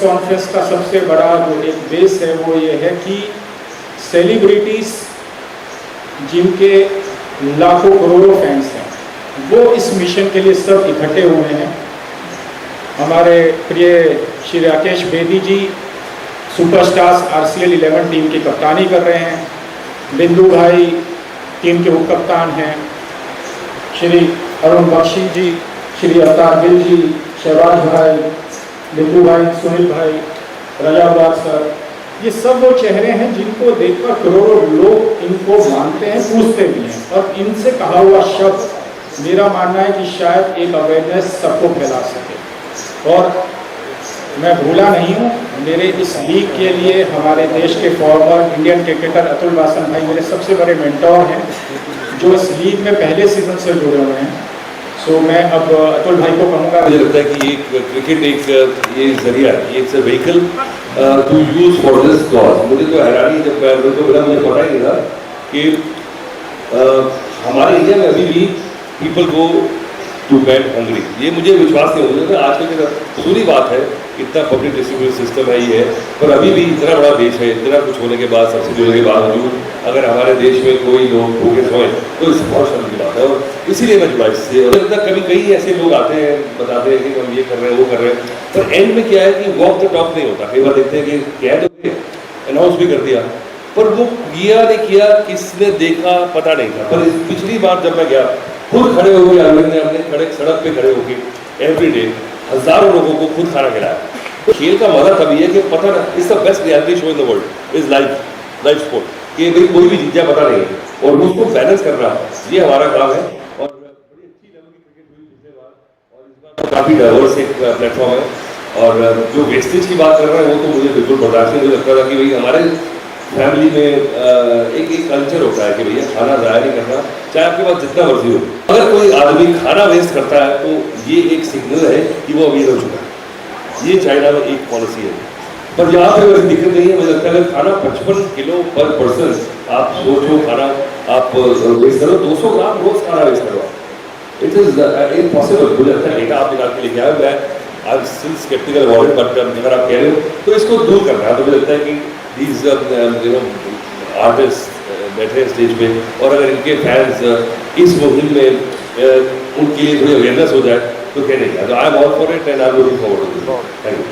Conference का सबसे बड़ा जो एक बेस है वो ये है कि सेलिब्रिटीज़ जिनके लाखों करोड़ों फैंस हैं वो इस मिशन के लिए सब इकट्ठे हुए हैं। हमारे प्रिय श्री राकेश बेदी जी सुपरस्टार्स RCL 11 टीम की कप्तानी कर रहे हैं। बिंदु भाई टीम के उप कप्तान हैं। श्री अरुण बख्शी जी, श्री अवतार गिल जी, शहबाज भाई, बिंदु भाई, सुनील भाई, रजा सर, ये सब वो चेहरे हैं जिनको देखकर करोड़ों लोग इनको मानते हैं, पूछते भी हैं। और इनसे कहा हुआ शब्द मेरा मानना है कि शायद एक अवेयरनेस सबको फैला सके। और मैं भूला नहीं हूँ, मेरे इस लीग के लिए हमारे देश के former Indian cricketer Atul Wassan भाई मेरे सबसे बड़े मेंटोर हैं, जो इस लीग में पहले सीजन से जुड़े हुए हैं। सो मैं अब अतुल भाई को कहूँगा। मुझे लगता है कि ये क्रिकेट एक ये जरिया है, it's a vehicle to use for this cause. मुझे तो हैरानी जब मैं मुझे पता ही नहीं था कि हमारे इंडिया में अभी भी people go to bed hungry. ये मुझे विश्वास नहीं होता था। आज की पूरी बात है, इतना पब्लिक डिस्ट्रीब्यूशन सिस्टम है ये है, पर अभी भी इतना बड़ा देश है, इतना कुछ होने के बाद, सब्सिडी होने के बावजूद अगर हमारे देश में कोई लोग भूखे सोए तो इससे बहुत शर्म की बात है। और इसीलिए मैं जुड़ा इससे। और कभी कई ऐसे लोग आते हैं, बताते हैं कि हम ये कर रहे हैं, वो कर रहे हैं, पर एंड में क्या है कि वॉक द टॉक नहीं होता। कई बार देखते हैं कि क्या तो अनाउंस भी कर दिया, पर वो किया नहीं किया, किसने देखा पता नहीं था। पर पिछली बार जब मैं गया, खुद खड़े हो गए अरविंद ने, अपने सड़क पे खड़े होकर एवरीडे हजारों लोगों को खुद खाना खिलाया। तो खेल का मजा तभी है कि पता ना, is the best reality show in the world, is live sport, कि भाई कोई भी जीत जाए पता नहीं है, और उसको बैलेंस करना ये हमारा काम है। और बड़ी अच्छी लेवल की क्रिकेट हुई पिछले बार, और इस बार तो काफी डाइवर्स एक प्लेटफॉर्म है। और जो वेस्टेज की बात कर रहे हैं वो तो मुझे बिल्कुल बर्दाश्त नहीं लगता था कि भाई हमारे फैमिली में एक कल्चर होता है कि भैया खाना ज़ाया नहीं करना, चाहे आपके पास जितना मर्जी हो। अगर कोई आदमी खाना वेस्ट करता है तो ये एक सिग्नल है कि वो अमीर हो चुका है। ये चाइना में एक पॉलिसी है, पर यहाँ पे वैसे दिक्कत नहीं है। मुझे लगता है अगर खाना 55 किलो पर पर्सन आप सोचो, खाना आप वेस्ट करो, 200 ग्राम रोज खाना वेस्ट करो, इट इज इम्पॉसिबल। मुझे लगता है डेटा आप निकाल के लेके आए, मैं I am still sceptical about it, but अगर आप कह रहे हो तो इसको दूर करना है। तो मुझे लगता है कि these आर्टिस्ट बैठे हैं स्टेज पे, और अगर इनके फैंस इस मुहिम में उनके लिए थोड़ी अवेयरनेस हो जाए तो क्या नहीं है। तो I am all for it and I am looking forward to this. Thank you.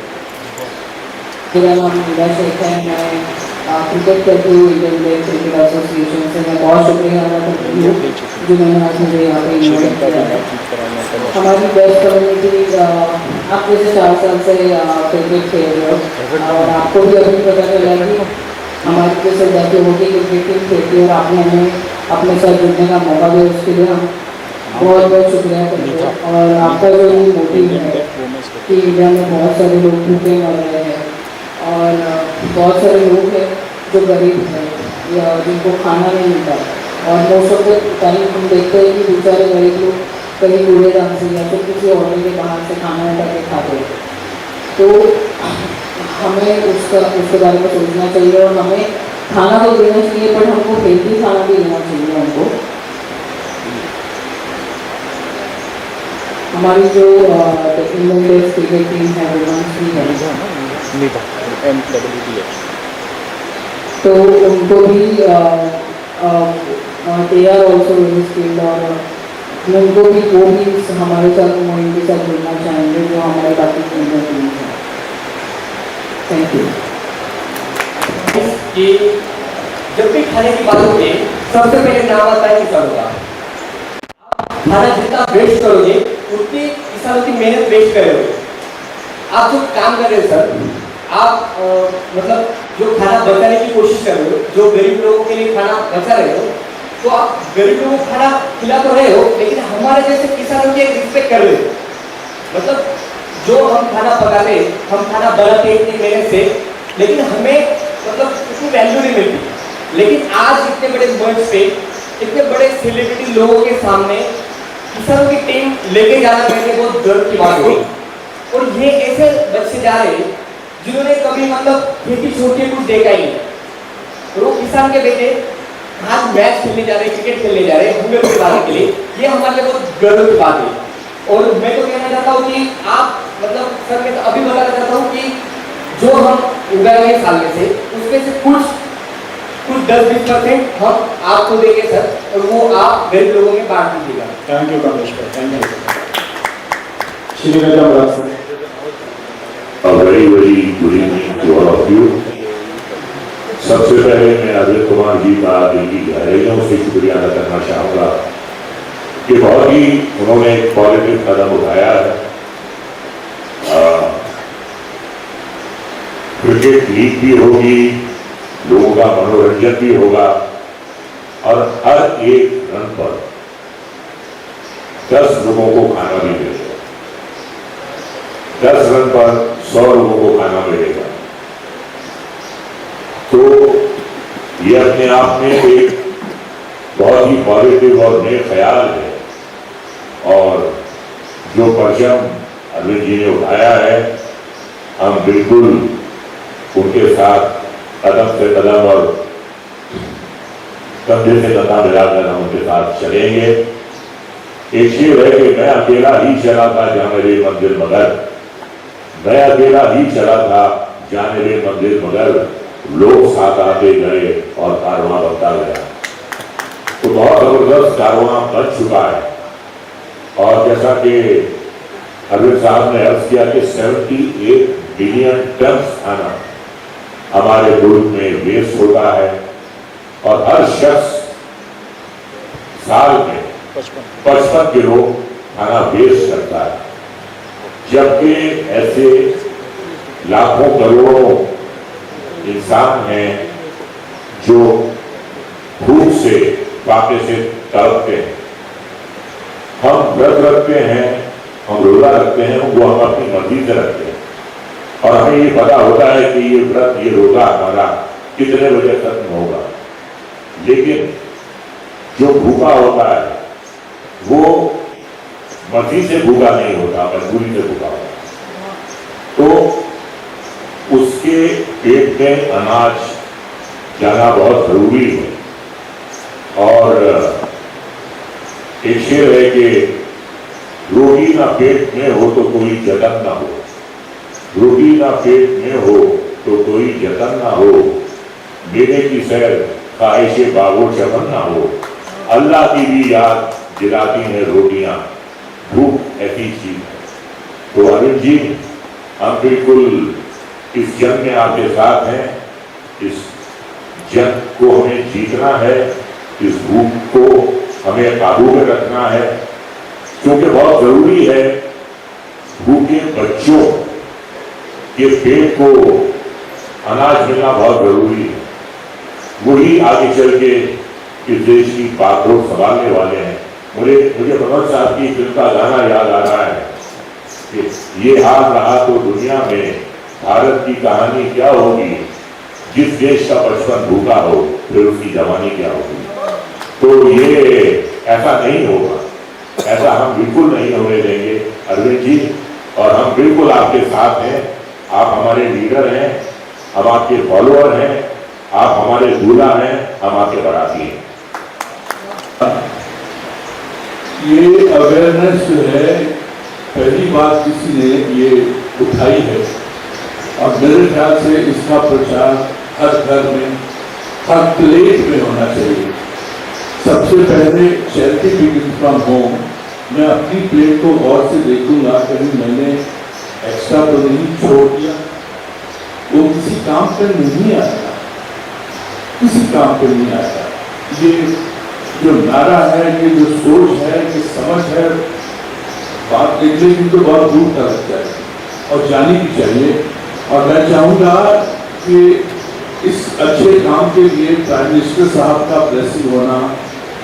मेरा नाम नीरज शेख है, मैं क्रिकेट करती हूँ इंडियन क्रिकेट एसोसिएशन से। मैं बहुत शुक्रिया अदा करती हूँ जो मैंने आज मुझे यहाँ पे इन्वाइट किया है। हमारी बेस्ट कम्युनिटी, आप जैसे 4 साल से क्रिकेट खेल रहे हो, और आपको भी अभी पता चला कि हमारी जो सदस्य होगी क्रिकेट टीम खेलती है, और आपने हमें अपने साथ जुड़ने का मौका दिया, उसके लिए हम बहुत बहुत शुक्रिया करते हैं। और आपका जो मोटिव है कि इंडिया में बहुत सारे लोग भूखे मर रहे हैं, और बहुत सारे लोग हैं जो गरीब हैं या जिनको खाना नहीं मिलता, और मोस्ट ऑफ द टाइम हम देखते हैं कि बेचारे गरीब लोग कहीं कूड़ेदान से या फिर किसी होटल के बाहर से खाना उठा के खाते हैं। तो हमें उसके बारे में सोचना चाहिए, और हमें खाना तो देना चाहिए, बट हमको हेल्दी खाना भी देना चाहिए हमको। हमारी जो इंडियन क्रिकेट टीम है वुमेन्स की है, तो उनको भी they are also very skilled, और उनको भी वो भी हमारे साथ मुहिम के साथ जुड़ना चाहेंगे जो हमारे बाकी टीम है। Thank you. कि जब भी खाने की बात होती है सबसे पहले नाम आता है किसानों का। आप खाना जितना वेस्ट करोगे उतनी किसानों की मेहनत वेस्ट करोगे। आप जो काम कर रहे हो सर, आप मतलब जो खाना बचाने की कोशिश कर रहे हो, जो गरीब लोगों के लिए खाना बचा रहे हो, तो आप गरीब लोगों को खाना खिला तो रहे हो, लेकिन हमारे जैसे किसानों की एक रिस्पेक्ट कर रहे हो। मतलब जो हम खाना पकाते, हम खाना बनाते इतनी मेहनत से, लेकिन हमें मतलब उतनी वैल्यू नहीं मिलती। लेकिन आज इतने बड़े मंच पे, इतने बड़े सेलिब्रिटी लोगों के सामने किसानों की टीम लेके जाना कहते बहुत गर्व की बात हुई। और ये ऐसे बच्चे जा रहे हैं जिन्होंने कभी मतलब खेती छोड़ के कुछ देखा ही नहीं, और वो किसान के बेटे आज मैच खेलने जा रहे हैं, क्रिकेट खेलने जा रहे हैं भूमि के बारे के लिए, ये हमारे लिए बहुत गर्व की बात है। और मैं तो कहना चाहता हूँ कि आप मतलब सर मैं तो अभी बताना चाहता हूँ कि जो हम उगाएंगे साल में से उसमें से कुछ 10-20% हम आपको देंगे सर, और वो आप गरीब लोगों में बांट दीजिएगा। थैंक यू कमलेश भाई, thank you. Shri Raja barrage sir. A very good evening to all of you. सबसे पहले मैं अरविंद कुमार जी का दिल की गहराइयों से शुक्रिया अदा करना चाहूँगा कि बहुत ही उन्होंने एक पॉजिटिव कदम उठाया है। क्रिकेट लीग भी होगी, लोगों का मनोरंजन भी होगा और हर एक रन पर 10 लोगों को खाना भी मिलेगा। 10 रन पर 100 लोगों को खाना मिलेगा। तो ये अपने आप में एक बहुत ही पॉजिटिव और नए ख्याल है, और जो परचम अरविंद जी ने उठाया है, हम बिल्कुल उनके साथ कदम से कदम और कंधे से कंधा मिलाकर हम उनके साथ चलेंगे। एक शेर है कि मैं अकेला ही चला था जाने रे मंदिर मगर, मैं अकेला ही चला था जाने रे मंदिर मगर, लोग साथ आते गए और कारवां बनता गया। तो बहुत जबरदस्त कारवां बन चुका है। और जैसा कि अरविंद साहब ने अर्ज किया कि 78 बिलियन टन खाना हमारे मुल्क में वेस्ट होता है, और हर शख्स साल में 55 किलो खाना वेस्ट करता है, जबकि ऐसे लाखों करोड़ों इंसान हैं जो भूख से फाके से तड़पते हैं। हम व्रत रखते हैं, हम रोजा रखते हैं, वो हम अपनी मर्जी से रखते हैं, और हमें ये पता होता है कि ये व्रत, ये रोजा हमारा कितने बजे खत्म होगा। लेकिन जो भूखा होता है वो मर्जी से भूखा नहीं होता, मजबूरी से भूखा होता है। तो उसके पेट में अनाज जाना बहुत जरूरी है। और एक शेर है कि रोटी ना पेट में हो तो कोई जतन ना हो, रोटी ना पेट में हो तो कोई जतन ना हो, मेरे की सैर ख्वाहिशे बागो चमन ना हो, अल्लाह की भी याद दिलाती है रोटियां, भूख ऐसी चीज है। तो अरविंद जी, हम बिल्कुल इस जंग में आपके साथ हैं। इस जंग को हमें जीतना है, इस भूख को हमें काबू में रखना है, क्योंकि बहुत जरूरी है भूखे बच्चों के पेट को अनाज मिलना बहुत जरूरी है। वही आगे चल के इस देश की बागडोर संभालने वाले हैं। मुझे मनोज साहब की फिल्म का गाना याद आ रहा है कि ये हाल रहा तो दुनिया में भारत की कहानी क्या होगी, जिस देश का बचपन भूखा हो फिर उसकी जवानी क्या होगी। तो ये ऐसा नहीं होगा, ऐसा हम बिल्कुल नहीं होने देंगे अरविंद जी, और हम बिल्कुल आपके साथ हैं। आप हमारे लीडर हैं, हम आपके फॉलोअर हैं, आप हमारे दूल्हा हैं, हम आपके बराती हैं। ये अवेयरनेस जो है, पहली बात किसी ने ये उठाई है, और मेरे ख्याल से इसका प्रचार हर घर में, हर प्लेट में होना चाहिए। सबसे पहले चैरिटी बिगिंस फ्रॉम होम। मैं अपनी प्लेट को गौर से देखूंगा, कहीं मैंने एक्स्ट्रा तो नहीं छोड़ दिया, वो किसी काम पे नहीं आया, किसी काम पे नहीं आया। ये जो नारा है, ये जो सोच है, ये समझ है, बात देखने की तो बहुत दूर तक जाएगी और जानी भी चाहिए। और मैं चाहूँगा कि इस अच्छे काम के लिए प्राइम मिनिस्टर साहब का ब्लेसिंग होना,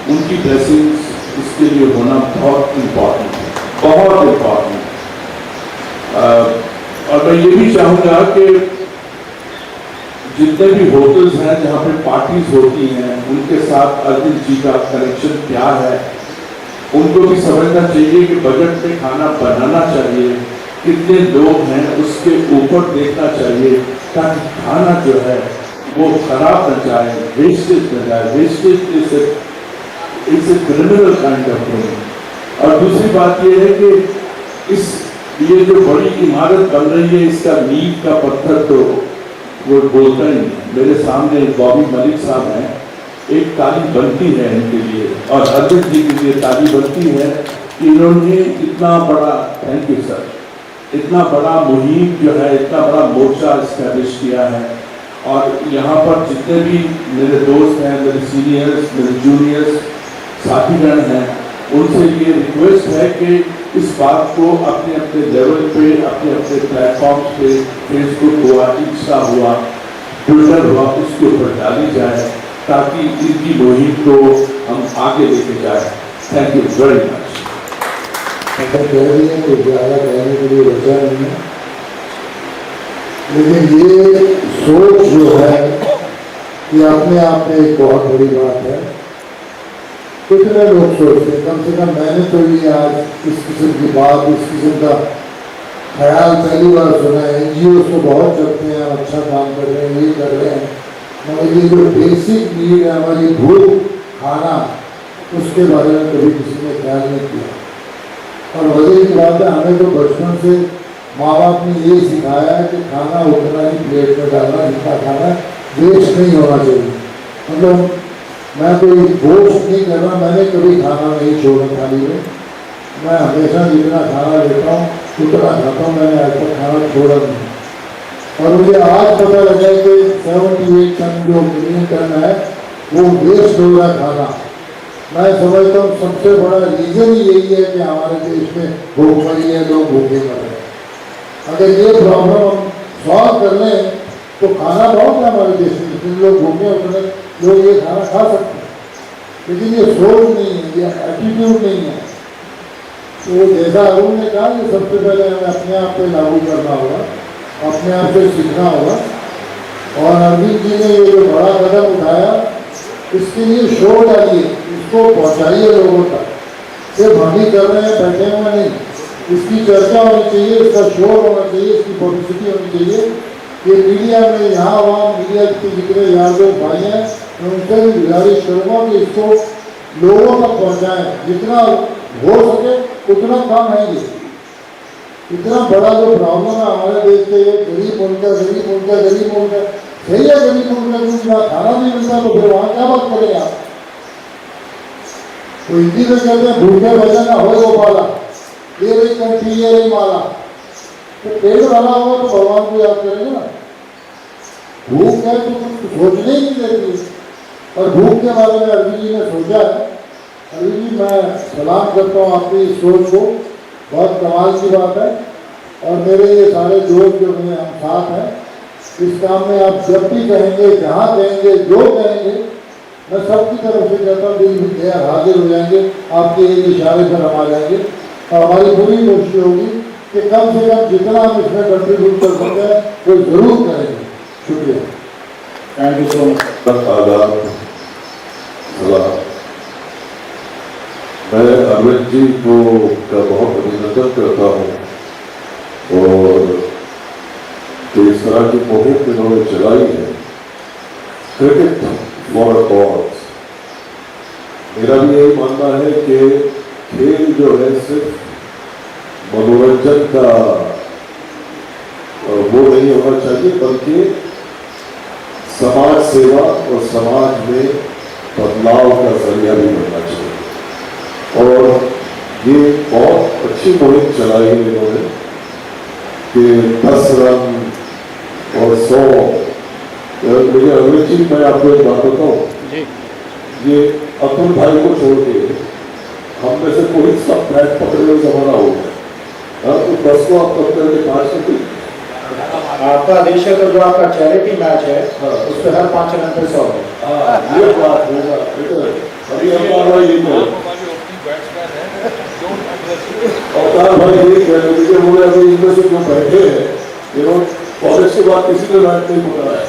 उनकी ब्लेसिंग्स इसके लिए होना बहुत इम्पोर्टेंट है, बहुत इम्पोर्टेंट। और मैं ये भी चाहूँगा कि जितने भी होटल्स हैं जहाँ पे पार्टीज होती हैं, उनके साथ अरविंद जी का कनेक्शन क्या है, उनको भी समझना चाहिए कि बजट में खाना बनाना चाहिए, कितने लोग हैं उसके ऊपर देखना चाहिए, ताकि खाना जो है वो खराब न जाए, वेस्टेज न जाए। Wastage is a criminal kind of thing. और दूसरी बात ये है कि इस ये जो बड़ी इमारत बन रही है इसका नींव का पत्थर तो वो बोलता ही नहीं। मेरे सामने बॉबी मलिक साहब हैं, एक ताली बनती है इनके लिए और अर्जुन जी के लिए ताली बनती है। इन्होंने इतना बड़ा, थैंक यू सर, इतना बड़ा मुहिम जो है, इतना बड़ा मोर्चा एस्टैब्लिश किया है। और यहाँ पर जितने भी मेरे दोस्त हैं, मेरे सीनियर्स, मेरे जूनियर्स साथीगण हैं, उनसे ये रिक्वेस्ट है कि इस बात को अपने अपने लेवल पे, अपने अपने प्लेटफॉर्म पे, फेसबुक हुआ, इंस्टा हुआ, ट्विटर हुआ, उसके ऊपर डाली जाए ताकि इनकी मुहिम को हम आगे लेके जाए। Thank you very much. ऐसा कह रही है तो ज़्यादा कहने के लिए बचा नहीं है, लेकिन ये सोच जो है ये अपने आप में एक बहुत बड़ी बात है। कितने लोग सोचते हैं, कम से कम मैंने तो ये आज इस किस्म की बात, इस किस्म का ख्याल पहली बार सुना है। NGOs तो बहुत चलते हैं, अच्छा काम कर रहे हैं, ये कर रहे हैं, मगर ये जो बेसिक नीड है हमारी, भूख, खाना, उसके बारे में कभी किसी ने ख्याल नहीं किया। और वजह की बात है, हमें तो बचपन से माँ बाप ने ये सिखाया है कि खाना उतना ही प्लेट में डालना, जितना खाना वेस्ट नहीं होना चाहिए। मतलब मैं कोई बोझ नहीं कर रहा, मैंने कभी खाना नहीं छोड़ा थाली में, मैं हमेशा जितना खाना लेता हूँ उतना खाता हूँ, मैंने आज तक खाना छोड़ा नहीं। और मुझे आज पता लगा कि 78 टन जो मिलियन टन है वो वेस्ट हो रहा है खाना। मैं समझता हूँ सबसे बड़ा रीज़न यही है कि हमारे देश में भूखमरी है, लोग भूखे मर रहे हैं। अगर ये प्रॉब्लम हम सॉल्व कर लें तो खाना बहुत है हमारे देश में, जितने लोग भूखे उतने लोग ये खाना खा सकते हैं। लेकिन ये सोच नहीं है, ये एटीट्यूड नहीं है। तो जैसा अरुण ने कहा कि सबसे पहले हमें अपने आप पे लागू करना होगा, अपने आप से सीखना होगा। और अरविंद जी ने ये जो बड़ा कदम उठाया, इसके लिए शोर डालिए, इसको पहुँचाइए लोगों तक। सिर्फ हम ही कर रहे हैं, बैठे हुए नहीं, इसकी चर्चा होनी चाहिए, इसका शोर होना चाहिए, इसकी पब्लिसिटी होनी चाहिए। ये मीडिया में यहाँ वहाँ मीडिया के जितने यार दोस्त भाई हैं, मैं उनसे भी गुजारिश करूँगा कि इसको लोगों तक पहुँचाएँ, जितना हो सके उतना कम है। ये इतना बड़ा जो प्रॉब्लम है हमारे देश के, ये गरीब मुल्क है, गरीब मुल्क है, गरीब मुल्क है, सही है गरीब मुल्क में कुछ जहाँ खाना नहीं मिलता तो फिर वहाँ क्या बात करें आप। तो हिंदी में कहते हैं भूखे भजन हो गोपाला, ये रही कंठी, ये रही माला। तो पेड़ भरा होगा तो भगवान को याद करेंगे ना। भूख है तो कुछ सोचने ही नहीं देती। और भूख के बारे में अरविंद जी ने सोचा है। अरविंद जी, मैं सलाम करता हूँ आपकी इस सोच को, बहुत कमाल की बात है। और मेरे ये सारे दोस्त जो मेरे हम साथ हैं इस काम में, आप जब भी कहेंगे, जहाँ कहेंगे, जो कहेंगे, मैं सबकी तरफ से कहता हूँ दिल में हाजिर हो जाएंगे, आपके एक इशारे पर हम आ जाएंगे। और हमारी पूरी कोशिश होगी कि कम से कम जितना हम इसमें कंट्रीब्यूट कर सकते हैं वो जरूर करेंगे। शुक्रिया, थैंक यू सो मच। मैं अरविंद जी को का बहुत अभिनंदन करता हूँ और इस तरह की मुहिम इन्होंने चलाई है, क्रिकेट फॉर अ कॉज। मेरा भी यही मानना है कि खेल जो है सिर्फ मनोरंजन का वो नहीं होना चाहिए, बल्कि समाज सेवा और समाज में बदलाव का जरिया भी बनना चाहिए। और ये बहुत अच्छी मुहिम चलाई है इन्होंने कि 10 रन और 100। मुझे अगली चीज मैं आपको एक बात बताऊँ, ये अतुल भाई को छोड़ के हम में से कोई सब बैट पकड़े हुए जमाना हो गया। तो 10 को आप कब करके 5 में आपका देश है तो जो आपका चैरिटी मैच है उस पर हर 5 रन पे 100 है। ये बात होगा। अभी हमारा ये तो अवतार भाई ये कह रहे थे, बोले अभी इनमें से जो बैठे हैं इन्होंने कॉलेज के बाद किसी ने बैट नहीं पकड़ा है।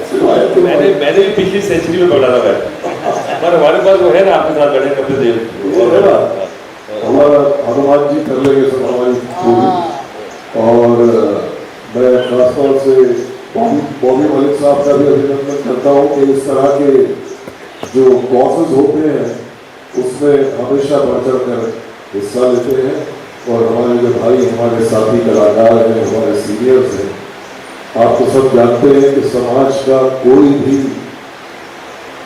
मैंने भी पिछली सेंचुरी में पकड़ा था बैट, पर हमारे पास वो है ना, आपके साथ लड़े कपिल देव है ना, हमारा हनुमान जी कर लेंगे सब हमारी पूरी। और मैं खासतौर से बॉबी मलिक साहब का भी अभिनंदन करता हूँ कि इस तरह के जो कॉसेज होते हैं उसमें हमेशा बढ़ चढ़ कर हिस्सा लेते हैं और हमारे जो भाई हमारे साथी कलाकार हैं, हमारे सीनियर्स हैं, आप तो सब जानते हैं कि समाज का कोई भी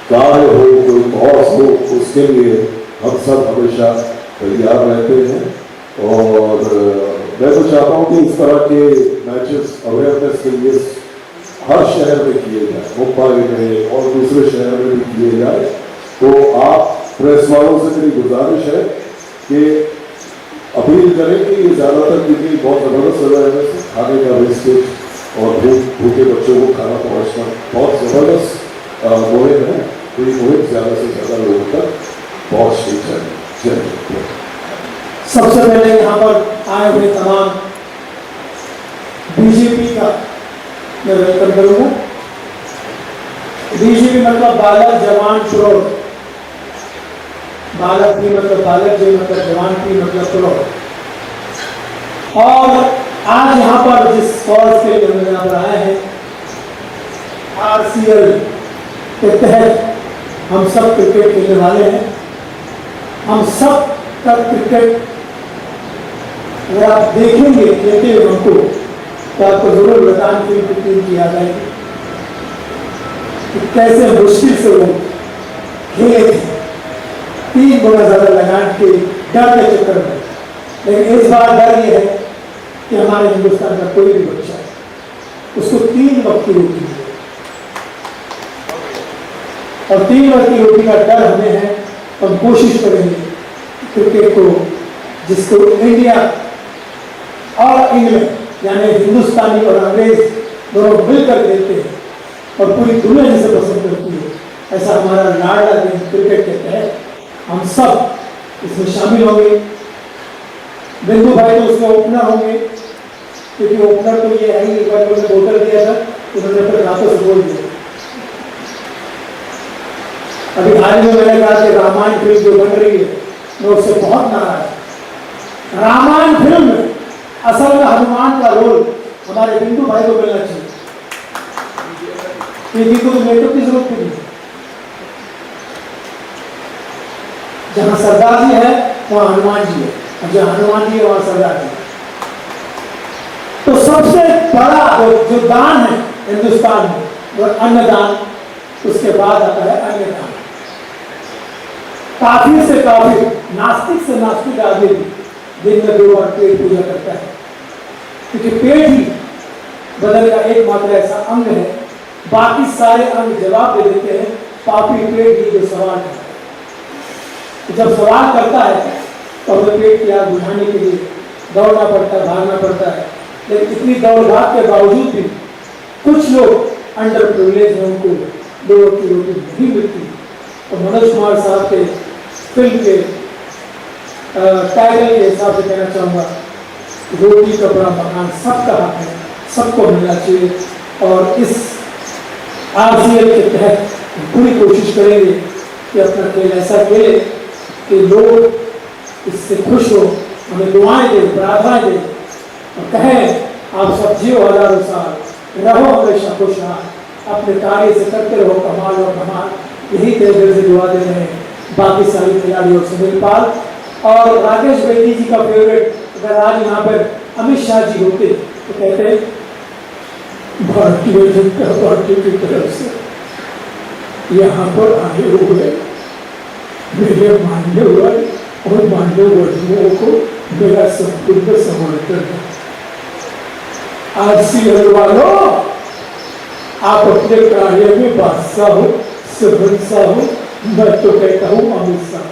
कार्य हो, कोई कॉज हो, उसके लिए हम सब हमेशा तैयार रहते हैं। और मैं तो चाहता हूँ कि इस तरह के मैचेस अवेयरनेस के लिए हर शहर में किए जाए, मुंबई में और दूसरे शहर में भी किए जाए। तो आप प्रेस वालों से मेरी गुजारिश है कि अपील करें कि ये ज़्यादातर क्योंकि बहुत ज़बरदस्त अवेयरनेस है, खाने का वेस्टेज और भूखे बच्चों को खाना पहुँचना बहुत ज़बरदस्त मुहिम है। तो ये मुहिम ज़्यादा से ज़्यादा लोगों तक पहुँचनी चाहिए। सबसे पहले यहाँ पर आए हुए तमाम बीजेपी का मैं वेलकम करूँगा। बीजेपी मतलब बालक जवान चुरोड़, बालक भी मतलब बालक, जी मतलब जवान भी मतलब चुरोड़। और आज यहाँ पर जिस कॉज के लिए हम यहाँ पर आए हैं, RCL के तहत हम सब क्रिकेट खेलने वाले हैं। हम सब का क्रिकेट अगर आप देखेंगे खेलते हुए हमको, तो आपको जरूर मैदान की टीम की याद आएगी कि कैसे मुश्किल से वो खेले थे, 3 गुना ज्यादा लगान के डर के चक्कर में। लेकिन इस बार डर ये है कि हमारे हिंदुस्तान का कोई भी बच्चा उसको 3 वक्त की रोटी मिले, और 3 वक्त की रोटी का डर हमें है। हम कोशिश करेंगे क्रिकेट को, जिसको इंडिया और इंग्लैंड यानी हिंदुस्तानी और अंग्रेज दोनों मिलकर खेलते हैं और पूरी दुनिया जिसे पसंद करती है, ऐसा हमारा लाडला गेम क्रिकेट के तहत हम सब इसमें शामिल होंगे। बिंदु भाई तो उसमें ओपनर होंगे, क्योंकि ओपनर तो ये है ही, एक बार उन्होंने बोतल दिया था, उन्होंने फिर रातों से बोल दिया। अभी हाल में मैंने कहा कि रामायण फिल्म जो बन रही है, मैं उससे बहुत नाराज। रामायण फिल्म में असल में हनुमान का रोल हमारे बिंदु भाई को मिलना चाहिए। ये तो मेकअप की जरूरत नहीं। जहां सरदार जी है वहां हनुमान जी है, और जहां हनुमान जी है वहां सरदार जी है। तो सबसे बड़ा जो दान है हिंदुस्तान में वो अन्नदान, उसके बाद आता है अन्नदान। काफी से काफी नास्तिक से नास्तिक आदमी दिन में 2 बार पेट पूजा करता है, क्योंकि पेट ही बदल का एकमात्र ऐसा अंग है। बाकी सारे अंग जवाब दे देते हैं, पापी पेट ही जो सवाल करता है। जब सवाल करता है तो हमें पेट की आग बुझाने के लिए दौड़ना पड़ता है, भागना पड़ता है। लेकिन इतनी दौड़ भाग के बावजूद भी कुछ लोग अंडर प्रिविलेज हैं, उनको 2 वक्त की रोटी नहीं मिलती। तो मनोज कुमार साहब के फिल्म के टाइटल के हिसाब से कहना चाहूँगा, रोटी कपड़ा मकान सबका हक है, सबको मिलना चाहिए। और इस RCL के तहत पूरी कोशिश करेंगे कि अपना खेल ऐसा खेले कि लोग इससे खुश हो, हमें दुआएं दें, प्रार्थनाएं दें और कहें आप सब जियो हजारों साल, रहो हमेशा खुशहाल, अपने कार्य से करते रहो कमाल और कमाल। यही दिल से दुआ दे रहे हैं बाकी सारी खिलाड़ी और सुनील पाल और राकेश बेदी जी का फेवरेट। अगर आज यहाँ पर अमित शाह जी होते तो कहते भारतीय जनता पार्टी की तरफ से यहाँ पर आए हुए मेरे मान्यवर और मान्यवरों को मेरा संपूर्ण समर्थन है। RCL वालों, आप अपने कार्य में बादशाह हो, सहनशाह हो, मैं तो कहता हूँ अमित शाह।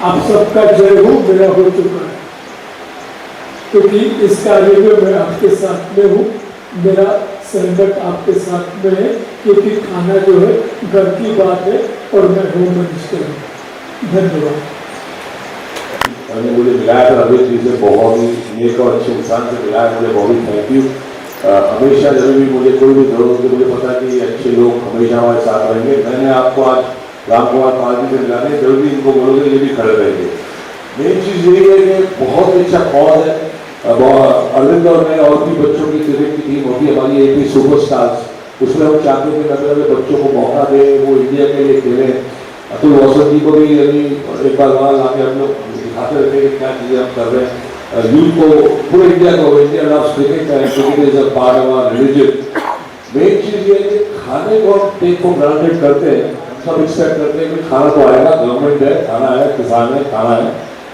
आप सबका जय हो, मेरा हो चुका है, क्योंकि इस कार्य में मैं आपके साथ में हूँ, मेरा संगत आपके साथ में है, क्योंकि खाना जो है घर की बात है और मैं होम मिनिस्टर हूँ। धन्यवाद। मुझे मिला है अमित जी से, बहुत ही नेक और अच्छे इंसान से मिला है, मुझे बहुत ही थैंक यू। हमेशा जब भी मुझे कोई भी जरूरत होती है, मुझे पता है कि अच्छे लोग हमेशा हमारे साथ रहेंगे। मैंने आपको आज राम कुमार पाल जी से मिलाने, जब भी इनको बोलोगे ये भी खड़े रहेंगे। मेन चीज़ यही है कि बहुत ही अच्छा कॉज है। अरविंद और मैं और भी बच्चों की क्रिकेट की टीम होती है हमारी AP सुपरस्टार्स, उसमें हम चाहते हैं कि नए नए बच्चों को मौका दें, वो इंडिया के लिए खेलें। अतुल वासन जी को भी एक बार वहाँ ला के हम लोग दिखाते रहते हैं कि क्या चीज़ें हम कर रहे हैं। यूथ को, पूरे इंडिया को, India loves cricket and cricket is a part of our religion. Main चीज़ ये है कि खाने को हम टेक फॉर ग्रांटेड करते हैं, सब एक्सपेक्ट करते हैं कि खाना तो आएगा, गवर्नमेंट है, खाना है, किसान है, खाना है।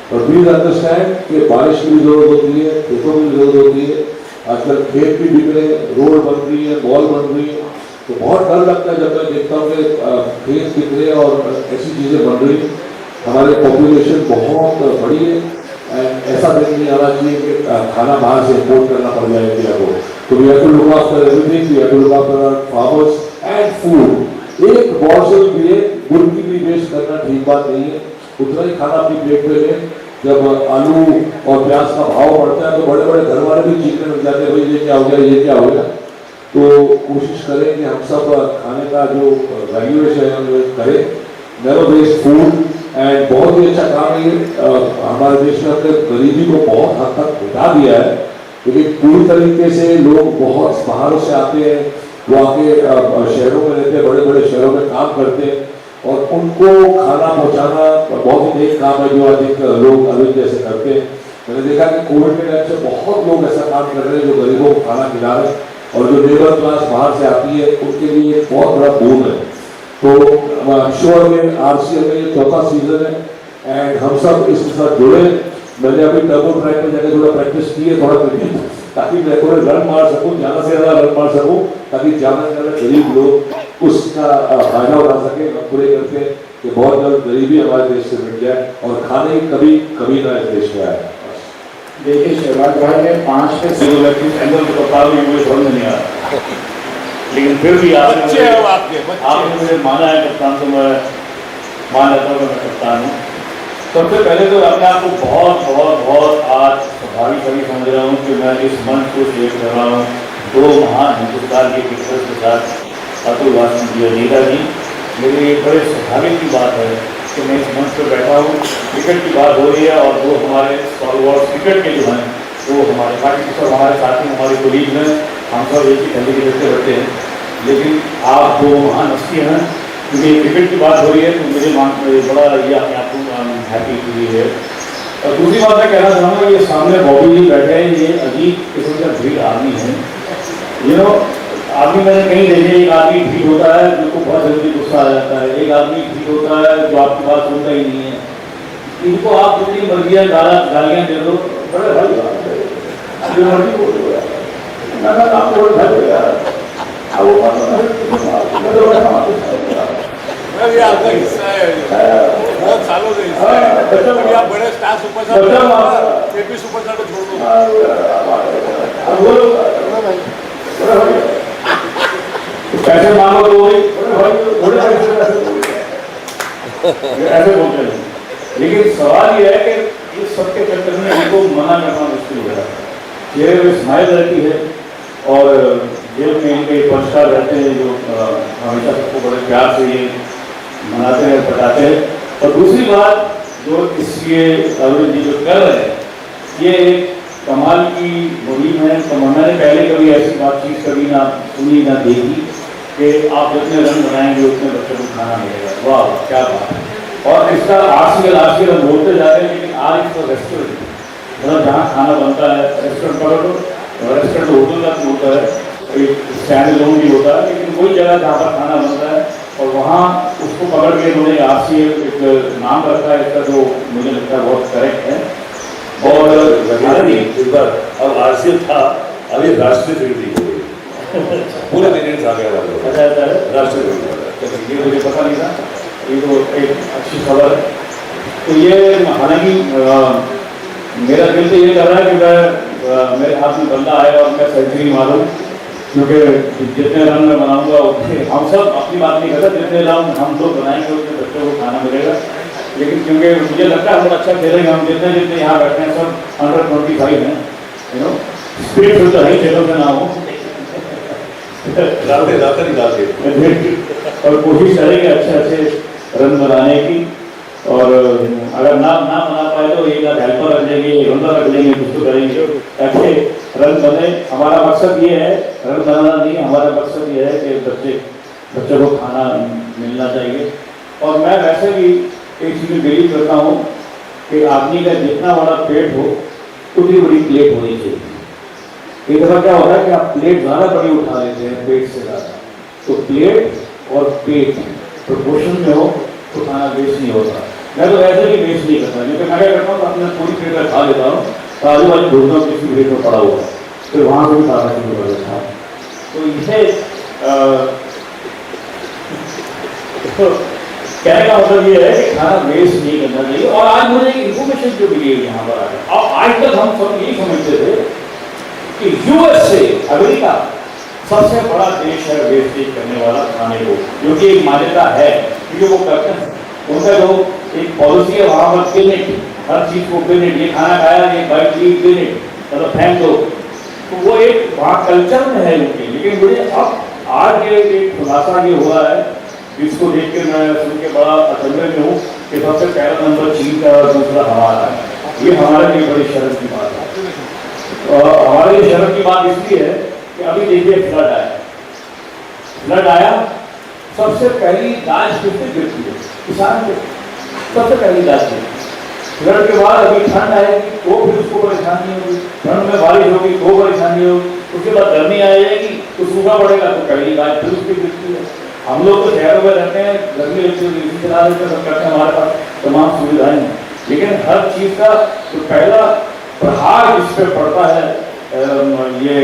और प्लीज अंडरस्टैंड कि बारिश की भी जरूरत होती है, खेतों की भी जरूरत होती है। आजकल खेत भी बिक रहे, रोड बन रही है, मॉल बन रही है, तो बहुत डर लगता है जब मैं देखता हूँ कि खेत बिक रहे और ऐसी चीज़ें बन रही हैं। हमारे पॉपुलेशन बहुत बड़ी है एंड ऐसा दिन नहीं आना चाहिए कि खाना बाहर से इम्पोर्ट करना पड़ जाए इंडिया को। तो we have to look after everything, we have to look after farmers and food. एक मोर्शल के लिए गुड़ की भी वेस्ट करना ठीक बात नहीं है, उतना ही खाना अपनी प्लेट पे लें। जब आलू और प्याज का भाव बढ़ता है तो बड़े बड़े घर वाले भी चीखने लग जाते हैं, भाई ये क्या हो गया, ये क्या हो गया। तो कोशिश करें कि हम सब खाने का जो वैल्यूएशन है करें, नेवर वेस्ट फूड। एंड बहुत ही अच्छा काम है हमारे देश में अपने गरीबी को बहुत हद तक घटा दिया है, लेकिन पूरी तरीके से लोग बहुत बाहरों से आते हैं, वो आके शहरों में रहते हैं, बड़े बड़े शहरों में काम करते हैं और उनको खाना पहुंचाना बहुत ही नेक काम है जो अधिक लोग अभी जैसे करते हैं। मैंने देखा कि कोविड के टाइम से बहुत लोग ऐसा काम कर रहे हैं जो गरीबों को खाना खिला रहे हैं और जो लेबर क्लास बाहर से आती है उनके लिए एक बहुत बड़ा बोझ है। तो श्योर में आरसीएम में ये चौथा सीजन है एंड हम सब इसके साथ जुड़े। मैंने अभी टर्बो ट्रैक में जाकर थोड़ा प्रैक्टिस की है, थोड़ा क्रिकेट, ताकि मैं थोड़े रन मार सकूं, ज़्यादा से ज़्यादा रन मार सकूं, ताकि ज़्यादा से ज़्यादा गरीब लोग उसका फायदा उठा सके। हम पूरे करके कि बहुत जल्द गरीबी हमारे देश से मिट जाए और खाने कभी कभी ना इस देश में आए। देखिए शिवराज भाई ने 5 पे एंगल तो बता रही मुझे समझ नहीं आ रहा, लेकिन फिर भी आपने मुझे माना है कप्तान, तो मैं मान लेता हूँ मैं कप्तान हूँ। सबसे पहले तो अपने आप को बहुत बहुत बहुत आज भारी समझ रहा हूँ कि मैं इस मंच को शेयर कर रहा हूँ 2 महान हिंदुस्तान के क्रिकेटर्स के साथ। अतुल वासन जी और नीता जी, मेरे लिए बड़े स्वाभाविक की बात है कि मैं इस मंच पर बैठा हूँ। क्रिकेट की बात हो रही है और वो हमारे स्टॉलवर्ड्स क्रिकेट के जो हैं वो हमारे बाकी सब हमारे साथी, हमारे कोलीग हैं, हम सब एक ही थैली के नीचे बैठते हैं। लेकिन आप 2 महान हस्ती हैं, क्योंकि क्रिकेट की बात हो रही है तो मुझे बड़ा ये अपने आप को हैप्पी फील है। और दूसरी बात मैं कहना चाहूँगा, ये सामने बॉबी जी बैठे हैं, ये अजीब किस्म का भीड़ आदमी है। यू नो, आदमी मैंने कहीं देखे, एक आदमी ठीक होता है जिसको बहुत जल्दी गुस्सा आ जाता है, एक आदमी ठीक होता है जो आपकी बात सुनता ही नहीं है। इनको आप जितनी मर्जियाँ गालियाँ दे दो, बड़े भाई जो मर्जी बोल दो यार, आप बोल भाई यार, वो ये आपका हिस्सा है, बहुत सालों से हिस्सा है। आप बड़े स्टार सुपरस्टार एपी सुपरस्टार को छोड़ दो। पैसे मांगो तो वही ऐसे बोलते हैं। लेकिन सवाल ये है कि इस सबके चक्कर में इनको मना करना मुश्किल हो रहा है। चेहरे में स्माइल रहती है और जेब में इनके पुरस्कार रहते हैं जो हमेशा सबको बड़े प्यार से ये मनाते हैं, बताते हैं। और दूसरी बात जो इसलिए अरविंद जी जो कर रहे हैं, ये एक कमाल की मुहिम है। तो मैंने पहले कभी ऐसी बातचीत कभी ना सुनी ना देखी कि आप जितने रन बनाएंगे उतने बच्चों को खाना मिलेगा। वाह क्या बात है। और इसका आजकल हम बोलते जा रहे हैं, लेकिन आज इसका रेस्टोरेंट, मतलब जहाँ खाना बनता है, रेस्टोरेंट पकड़ लो, रेस्टोरेंट होटल का होता है, एक स्टैंड लोन भी होता है, लेकिन वही जगह जहाँ पर खाना बनता है और वहाँ उसको पकड़ के उन्होंने RCF एक नाम रखा है इसका, जो मुझे लगता है बहुत करेक्ट है। और इस बार अब RCF था, अभी राष्ट्रीय क्रिकेट हो गई, पूरे क्रिकेट आ गया। अच्छा राष्ट्रीय क्रिकेट, ये मुझे पता नहीं था, ये तो एक अच्छी खबर है। तो ये हालांकि मेरा दिल तो ये कर रहा है कि मैं मेरे हाथ में बंदा आए और मैं सेंचुरी मारूं, क्योंकि जितने रन मैं बनाऊंगा उतने, हम सब अपनी बात नहीं करते, जितने रन हम लोग बनाएंगे उतने बच्चों को खाना मिलेगा। लेकिन क्योंकि मुझे लगता है हम अच्छा खेलेंगे, हम जितने जितने यहाँ बैठे हैं सब अंडर 25 हैं, यू नो, स्पिरिट तो है ही, खेलों से ना हो और कोशिश करेंगे अच्छे रन बनाने की। और अगर ना बना पाए तो एक आध हेल्पर रख लेंगे, बंदा रख लेंगे, कुछ तो करेंगे ताकि रन बने। हमारा मकसद ये है, रन बनाना नहीं, हमारा मकसद ये है कि बच्चों को खाना मिलना चाहिए। और मैं वैसे भी एक चीज़ में बिलीव करता हूँ कि आदमी का जितना बड़ा पेट हो उतनी बड़ी प्लेट होनी चाहिए। एक दफा क्या होता है कि आप प्लेट ज़्यादा बड़ी उठा लेते हैं पेट से ज़्यादा, तो प्लेट और पेट प्रोपोर्शन में हो तो खाना वेस्ट नहीं होता। मैं तो ऐसे ही वेस्ट नहीं करता, लेकिन मैं क्या करता हूँ अपने पूरी प्लेट का खा लेता हूँ, तो आजू बाजू ढूंढता हूँ किसी प्लेट में पड़ा हुआ, फिर वहाँ से भी खाना शुरू कर देता हूँ। तो इसे तो कहने का मतलब ये है कि खाना वेस्ट नहीं करना चाहिए। और आज मुझे एक इन्फॉर्मेशन जो मिली है यहाँ पर आकर, अब आज तक हम सब यही समझते थे कि यूएसए अमेरिका सबसे बड़ा देश है वेस्टेज करने वाला खाने को, जो कि एक मान्यता है क्योंकि वो करते हैं। उनका जो एक पॉलिसी है वहाँ पर क्लिनिक, हर चीज को क्लिनिक, ये खाना खाया ये बाइट ली क्लिनिक, मतलब फेंक दो, तो वो एक वहाँ कल्चर में है उनके। लेकिन मुझे अब आज ये एक खुलासा ये हुआ है जिसको देख के मैं सुन के बड़ा अचंभे में हूँ कि सबसे पहला नंबर चीन का और दूसरा हमारा है। ये हमारे लिए बड़ी शर्म की बात है। और हमारे लिए शर्म की बात इसलिए है कि अभी देखिए फ्लड आया, सबसे पहली दाज किसने गिरती है? किसान को सबसे पहली दाज गिरती। फ्लड के बाद अभी ठंड आएगी तो फिर उसको परेशानी होगी, ठंड में बारिश होगी तो परेशानी होगी, उसके बाद गर्मी आ जाएगी तो सूखा पड़ेगा तो पहली दाज फिर उसकी गिरती है। हम लोग तो शहरों में रहते हैं, गर्मी लगती है इसी चला देते हैं, सब करते हैं, हमारे पास तमाम सुविधाएं हैं, लेकिन हर चीज़ का जो पहला प्रहार जिस पे पड़ता है ये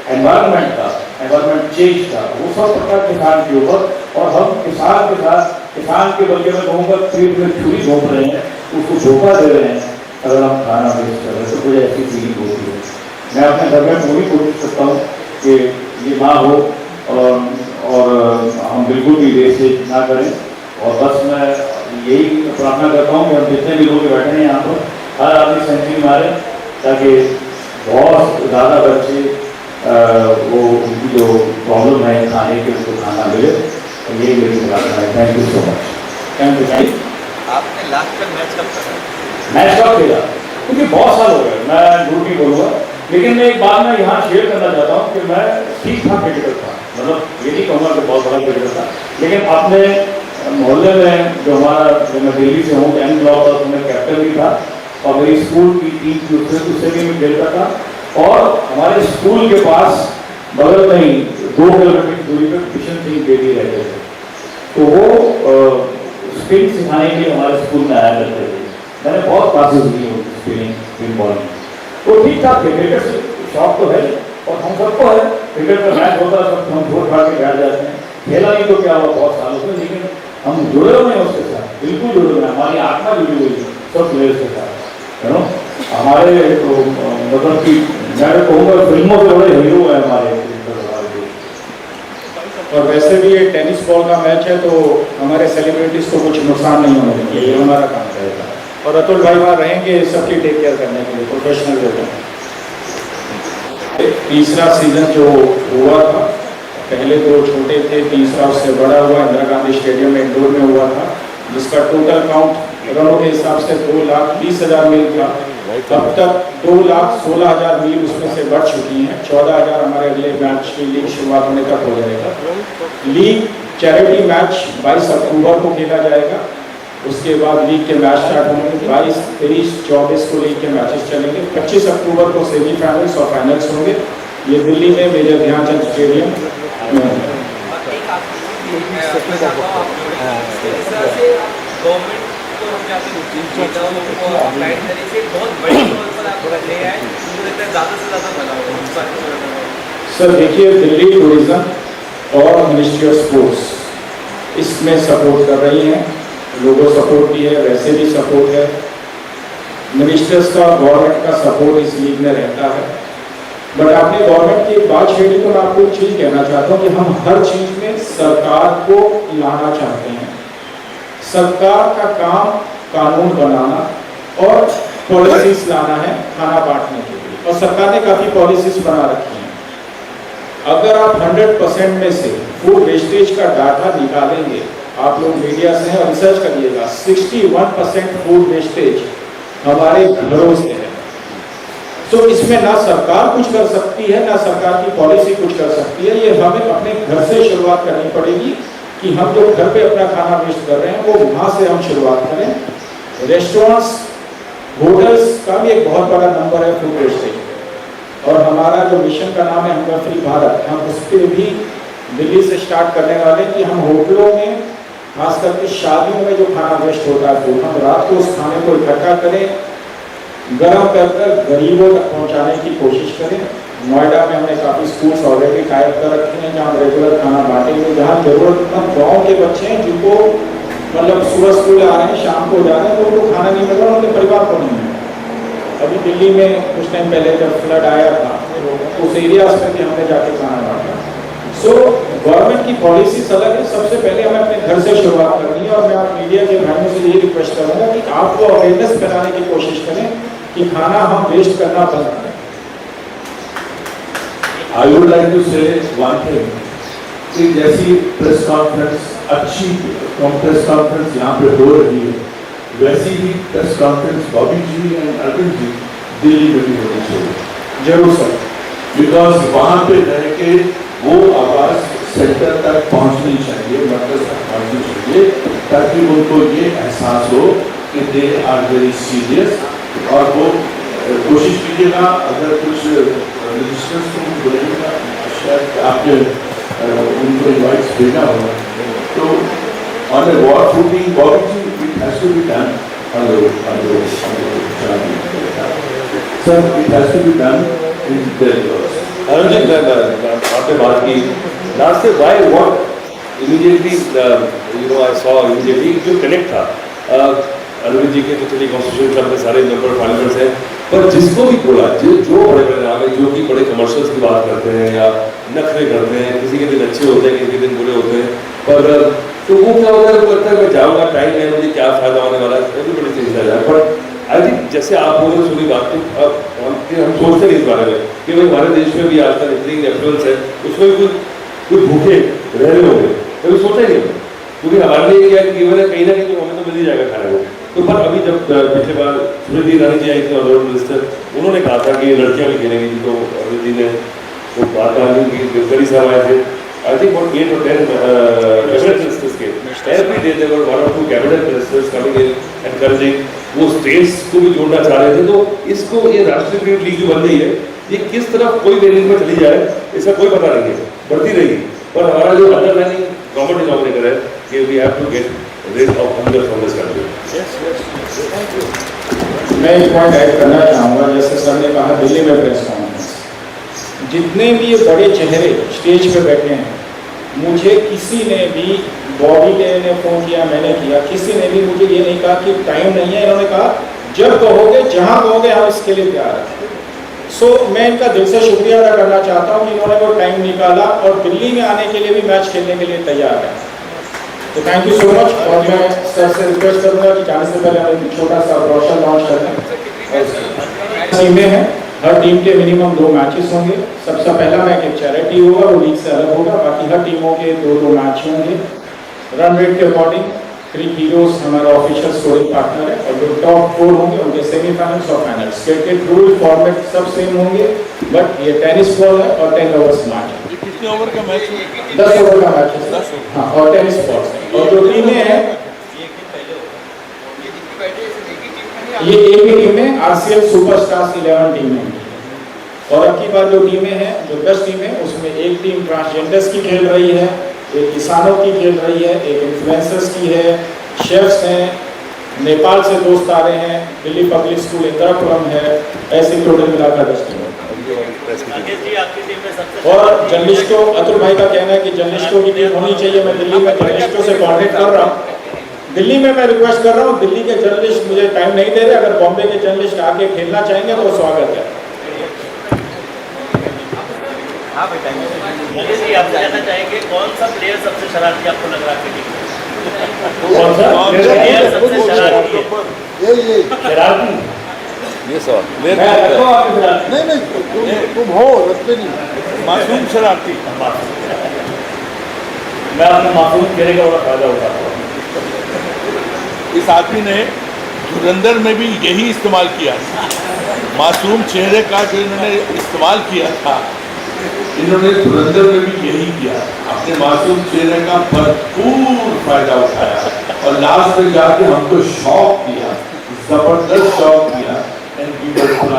एनवायरनमेंट का, एनवायरनमेंट चेंज का, वो सब पड़ता है किसान के ऊपर। और हम किसान के साथ, किसान के बल्कि मैं कहूँगा पेट में छुरी घोंप रहे हैं, उसको धोखा दे रहे हैं अगर हम खाना वेस्ट कर रहे हैं, तो मुझे ऐसी फीलिंग होती है। मैं अपने घर में पूरी कोशिश करता हूँ कि ये ना हो और हम बिल्कुल भी वेस्टेज ना करें। और बस मैं यही प्रार्थना करता हूँ कि हम जितने भी लोग बैठे हैं यहाँ पर हर आदमी सेंचुरी मारे ताकि बहुत ज़्यादा बच्चे वो उनकी जो प्रॉब्लम है खाने के उसको खाना मिले। यही मेरी प्रार्थना है। Thank you so much. Thank you. आपने लास्ट तक मैच कब खेला? मैच कब खेला? क्योंकि बहुत साल हो गए, मैं झूठ नहीं बोलूँगा, लेकिन मैं एक बात मैं यहाँ शेयर करना चाहता हूँ कि मैं ठीक ठाक क्रिकेटर था, मतलब ये नहीं कहूँगा कि बहुत बड़ा क्रिकेटर था, लेकिन अपने मोहल्ले में जो हमारा, जो मैं दिल्ली से हूँ, एन ब्लॉक था, उसमें कैप्टन भी था और मेरी स्कूल की टीम की उससे भी मैं खेलता था। और हमारे स्कूल के पास बगल में ही 2 किलोमीटर की दूरी पर किशन सिंह बेदी रहते थे, तो वो स्पिन सिखाने के लिए हमारे स्कूल में आया करते थे। मैंने बहुत क्लासेस ली उनकी स्पिन बॉल, तो ठीक ठाक क्रिकेट से शौक तो है और हम सबको है। क्रिकेट का मैच होता है सब हम वोट खा के बैठ जाते हैं, खेला नहीं तो क्या हुआ बहुत सालों से, लेकिन हम जुड़े हुए हैं उसके साथ, बिल्कुल जुड़े हुए हैं, हमारी आत्मा जुड़ी हुई है सब प्लेयर्स के साथ, है ना। हमारे तो मतलब कि मैं कहूँगा फिल्मों से बड़े हीरो है हमारे। और वैसे भी ये टेनिस बॉल का मैच है तो हमारे सेलिब्रिटीज को कुछ नुकसान नहीं होने देंगे, ये हमारा काम रहेगा। और अतुल भाई वहाँ रहेंगे सबकी टेक केयर करने के लिए, प्रोफेशनल रहेगा। तीसरा सीजन जो हुआ था, पहले 2 छोटे थे, तीसरा उससे बड़ा हुआ, इंदिरा गांधी स्टेडियम में इंडोर में हुआ था, जिसका टोटल काउंट रनों के हिसाब से 2,20,000 मील था। अब तक 2,16,000 मील उसमें से बढ़ चुकी हैं। 14,000 हमारे अगले मैच की लीग शुरुआत होने तक हो जाएगा। लीग चैरिटी मैच 22 अक्टूबर को खेला जाएगा, उसके बाद लीग के मैच स्टार्ट होंगे। 22, 23, 24 को लीग के मैचेस चलेंगे। 25 अक्टूबर को सेमीफाइनल्स और फाइनल्स होंगे। ये दिल्ली में मेजर ध्यानचंद स्टेडियम में होंगे। सर देखिए, दिल्ली टूरिज्म और मिनिस्ट्री ऑफ स्पोर्ट्स इसमें सपोर्ट कर रही हैं, लोगों सपोर्ट भी है, वैसे भी सपोर्ट है, मिनिस्टर्स का, गवर्नमेंट का सपोर्ट इस लीग में रहता है। बट आपने गवर्नमेंट की बात छेड़ी तो मैं आपको एक चीज़ कहना चाहता हूँ कि हम हर चीज़ में सरकार को लाना चाहते हैं। सरकार का काम कानून बनाना और पॉलिसीज लाना है खाना बांटने के लिए, और सरकार ने काफ़ी पॉलिसीज बना रखी हैं। अगर आप 100% में से फूड वेस्टेज का डाटा निकालेंगे, आप लोग मीडिया से हैं और रिसर्च करिएगा, 61% फूड वेस्टेज हमारे घरों से है। तो इसमें ना सरकार कुछ कर सकती है, ना सरकार की पॉलिसी कुछ कर सकती है। ये हमें अपने घर से शुरुआत करनी पड़ेगी कि हम जो घर पे अपना खाना वेस्ट कर रहे हैं वो वहाँ से हम शुरुआत करें। रेस्टोरेंट्स होटल्स का भी एक बहुत बड़ा नंबर है फूड वेस्टेज पे। और हमारा जो मिशन का नाम है हंगर फ्री भारत, हम उस पर भी दिल्ली से स्टार्ट करने वाले कि हम होटलों में खास करके शादियों में जो खाना वेस्ट होता है तो हम रात को उस खाने को इकट्ठा करें, गर्म कर गरीबों तक पहुंचाने की कोशिश करें। नोएडा में हमने काफ़ी स्कूल्स ऑलरेडी टाइप कर रखे हैं जहाँ रेगुलर खाना बांटेंगे, जहाँ जरूरतमंद गाँव के बच्चे हैं जिनको मतलब सुबह स्कूल आ रहे हैं, शाम को जा रहे हैं, तो उनको खाना नहीं मिल रहा, उनके परिवार को नहीं मिल रहा। अभी दिल्ली में कुछ टाइम पहले जब फ्लड आया था उस एरियाज में भी हमने जाके खाना बांटा। सो गवर्नमेंट की पॉलिसीज अलग है, सबसे पहले हमें अपने घर से शुरुआत करनी है। और मैं आप मीडिया के भाइयों से यही रिक्वेस्ट करूँगा कि आपको अवेयरनेस फैलाने की कोशिश करें कि खाना हम वेस्ट करना बंद करें। I would like to say one thing कि जैसी प्रेस कॉन्फ्रेंस अच्छी प्रेस कॉन्फ्रेंस यहाँ पे हो रही है, वैसी ही press conference Bobby ji and Arvind ji Delhi में भी होनी चाहिए। जरूर सर, बिकॉज वहाँ पे रह के वो आवाज़ सेंटर तक पहुँचनी चाहिए, मरकज तक पहुँचनी चाहिए, ताकि उनको ये एहसास हो कि दे आर वेरी सीरियस। और वो कोशिश कीजिएगा अगर कुछ रजिस्टर्स को बोलेगा, शायद आपने उनको इनवाइट्स भेजा होगा, तो on a war footing Bobby ji it has to be done sir, it has to be done in Delhi. आपने बात की लास्ट से why what immediately I saw immediately जो कनेक्ट था अरविंद जी के तो चलिए कॉन्स्टिट्यूशन क्लब में सारे मेंबर पार्लियामेंट्स हैं, पर जिसको भी बोला जो बड़े बड़े नाम है जो कि बड़े कमर्शियल्स की बात करते हैं या नखरे करते हैं, किसी के दिन अच्छे होते हैं किसी के दिन बुरे होते हैं, पर तो वो क्या होता है, वो करता है मैं जाऊँगा, टाइम है, मुझे क्या फायदा होने वाला है, भी बड़ी चीज़ है। पर आई थिंक जैसे आप लोगों ने सुनी बात की, अब हम सोचते नहीं इस बारे में कि भाई हमारे देश में भी आजकल इतनी रेफरेंस है, उसमें भी कुछ भूखे रह रहे होंगे, कभी सोचा ही नहीं, क्योंकि हमारे लिए क्या केवल है कहीं ना कहीं तो हमें तो मिल ही जाएगा खाने को। तो पर अभी जब पिछले बार स्मृति ईरानी जी आई थी ऑनरेबल मिनिस्टर, उन्होंने कहा था कि लड़कियां भी खेलेंगी, तो अरविंद जी ने वो बात कहा कि गडकरी साहब आए थे, I think about 8 or 10 cabinet ministers came. Every day there were 1 or 2 cabinet ministers coming in encouraging, वो स्टेट्स को भी जोड़ना चाह रहे थे। तो इसको ये राष्ट्रीय क्रिकेट लीग जो बन गई है, ये किस तरफ कोई वेरिएंट में चली जाए इसका कोई पता नहीं है, बढ़ती रहेगी। पर हमारा जो अंडरलाइनिंग गवर्नमेंट डिनोमिनेटर है कि we have to get rid of hunger from this country. मैं एक पॉइंट ऐड करना चाहूँगा, जैसे सर ने कहा दिल्ली में प्रेस कॉन्फ्रेंस, जितने भी ये बड़े चेहरे स्टेज पे बैठे हैं, मुझे किसी ने भी, बॉबी ने फ़ोन किया, मैंने किया, किसी ने भी मुझे ये नहीं कहा कि टाइम नहीं है। इन्होंने कहा जब कहोगे जहाँ कहोगे हम इसके लिए तैयार हैं। सो मैं इनका दिल से शुक्रिया अदा करना चाहता हूँ कि इन्होंने वो टाइम निकाला और दिल्ली में आने के लिए भी मैच खेलने के लिए तैयार है। तो थैंक यू सो मच। और मैं सर से रिक्वेस्ट करूँगा कि जाने से पहले हम एक छोटा सा ब्रोशर लॉन्च कर दें। टीमें हैं, हर टीम के मिनिमम 2 मैचेस होंगे। सबसे पहला मैच एक चैरिटी होगा, वो लीग से अलग होगा, बाकी हर टीमों के 2-2 मैच होंगे। रन रेट के अकॉर्डिंग 3 हीरोज हमारा ऑफिशियल स्कोरिंग पार्टनर है, और जो टॉप 4 होंगे उनके सेमीफाइनल्स और फाइनल्स। क्रिकेट रूल फॉर्मेट सब सेम होंगे, बट ये टेनिस बॉल है और 10 ओवर्स मैच है। कितने ओवर का मैच है? 10 ओवर का मैच है। हाँ, और टेनिस बॉल है। और जो टीमें हैं ये एक ही टीम में आरसीएल सुपरस्टार्स 11 टीमें हैं। और अब की बार जो टीमें हैं, जो 10 टीमें, उसमें एक टीम ट्रांसजेंडर्स की खेल रही है, एक किसानों की खेल रही है, एक इन्फ्लुएंसर्स की है, शेफ्स हैं, नेपाल से दोस्त आ रहे हैं, दिल्ली पब्लिक स्कूल इंदिरापुरम है, ऐसे टोटल मिलाकर 10 टीमें। और जर्नलिस्टों, अतुल भाई का कहना है कि जर्नलिस्टों की टीम होनी चाहिए। मैं दिल्ली में जर्नलिस्टों से कॉन्टेक्ट कर रहा हूँ, दिल्ली में मैं रिक्वेस्ट कर रहा हूँ, दिल्ली के जर्नलिस्ट मुझे टाइम नहीं दे रहे, अगर बॉम्बे के जर्नलिस्ट आके खेलना चाहेंगे तो स्वागत है। हाँ बेटा, आप जानना चाहेंगे कौन सा प्लेयर सबसे शरारती आपको लग रहा है? कौन सा प्लेयर सबसे शरारती है? ये शरारती ये सवाल नहीं तुम हो रखते नहीं मासूम शरारती। मैं अपने मासूम चेहरे का बड़ा फायदा उठाता हूँ। इस आदमी ने धुरंधर में भी यही इस्तेमाल किया, मासूम चेहरे का जो इन्होंने इस्तेमाल किया था, इन्होंने धुरंधर में भी यही किया, अपने मासूम चेहरे का भरपूर फायदा उठाया और लास्ट में जाके हमको शॉक दिया, जबरदस्त शॉक दिया।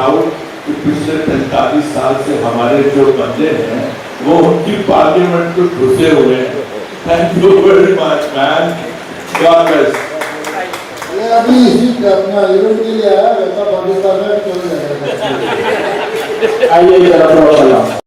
प्राउड कि पिछले 45 साल से हमारे जो बंदे हैं वो उनकी पार्लियामेंट में घुसे हुए हैं। Thank you very much man, God bless. ये अभी इसी अपना इवेंट के लिए आया, वैसा पाकिस्तान में चले जाएगा। आइए जरा थोड़ा सा